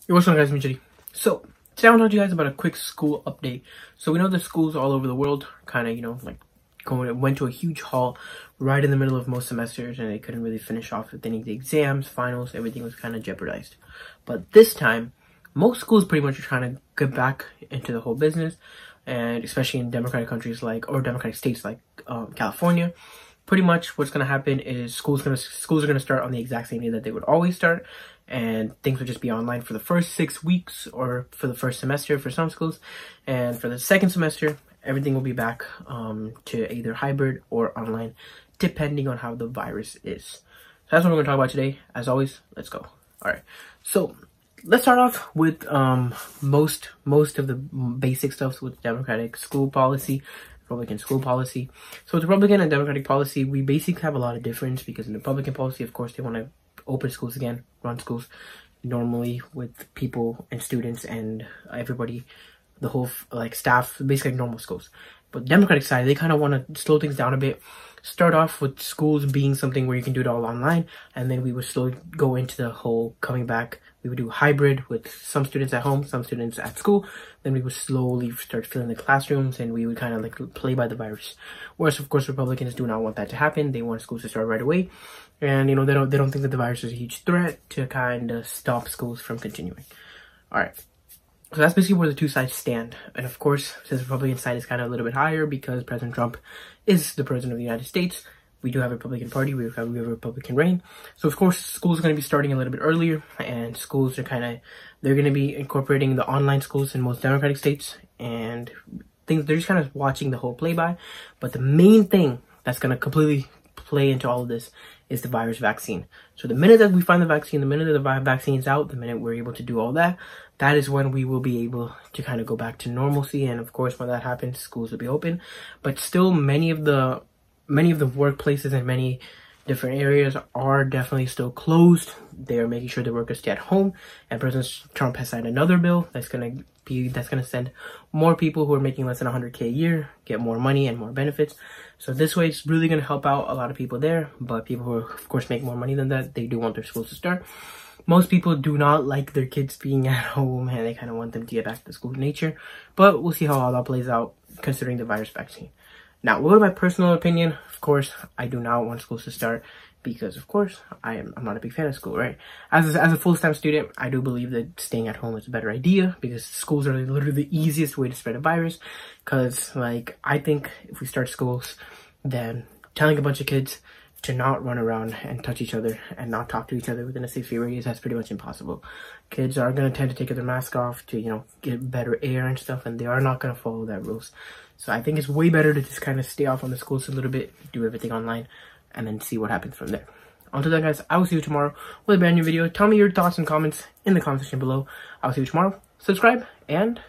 Yo, what's up guys, I'm Jedi. So, today I want to talk to you guys about a quick school update. So we know the schools all over the world kind of, went to a huge halt right in the middle of most semesters, and they couldn't really finish off with any of the exams, finals, everything was kind of jeopardized. But this time, most schools pretty much are trying to get back into the whole business, and especially in democratic countries or democratic states like California. Pretty much what's going to happen is schools are going to start on the exact same day that they would always start, and things would just be online for the first 6 weeks or for the first semester for some schools, and for the second semester everything will be back to either hybrid or online depending on how the virus is. So that's what we're going to talk about today. As always, let's go. All right, so let's start off with most of the basic stuff with Democratic school policy, Republican school policy. So with Republican and Democratic policy, we basically have a lot of difference, because in the Republican policy, of course, they want to open schools again, run schools normally with people and students and everybody, the whole staff, basically like normal schools. But Democratic side, they kind of want to slow things down a bit, start off with schools being something where you can do it all online, and then we would slowly go into the whole coming back. We would do hybrid with some students at home, some students at school. Then we would slowly start filling the classrooms, and we would kind of play by the virus. Whereas, of course, Republicans do not want that to happen. They want schools to start right away, and they don't think that the virus is a huge threat to kind of stop schools from continuing. All right. So that's basically where the two sides stand. And of course, since the Republican side is kind of a little bit higher because President Trump is the president of the United States, we do have a Republican Party, we have a Republican reign. So of course, schools are going to be starting a little bit earlier, and schools are they're going to be incorporating the online schools in most Democratic states, and they're just kind of watching the whole play-by. But the main thing that's going to completely play into all of this is the virus vaccine. So the minute that we find the vaccine, the minute that the vaccine is out, the minute we're able to do all that, that is when we will be able to kind of go back to normalcy. And of course, when that happens, schools will be open. But still, many of the workplaces and many different areas are definitely still closed. They are making sure the workers stay at home. And President Trump has signed another bill that's gonna send more people who are making less than 100K a year get more money and more benefits. So this way, it's really gonna help out a lot of people there. But people who, of course, make more money than that, they do want their schools to start. Most people do not like their kids being at home, and they kind of want them to get back to school nature. But we'll see how all that plays out considering the virus vaccine. Now, what my personal opinion, of course, I do not want schools to start because, of course, I'm not a big fan of school, right? As a full-time student, I do believe that staying at home is a better idea, because schools are literally the easiest way to spread a virus. Because, I think if we start schools, then telling a bunch of kids to not run around and touch each other and not talk to each other within a 6 feet radius, that's pretty much impossible. Kids are going to tend to take their mask off to, get better air and stuff, and they are not going to follow that rules. So I think it's way better to just kind of stay off on the schools a little bit, do everything online, and then see what happens from there. Until then, guys, I will see you tomorrow with a brand new video. Tell me your thoughts and comments in the comment section below. I'll see you tomorrow. Subscribe, and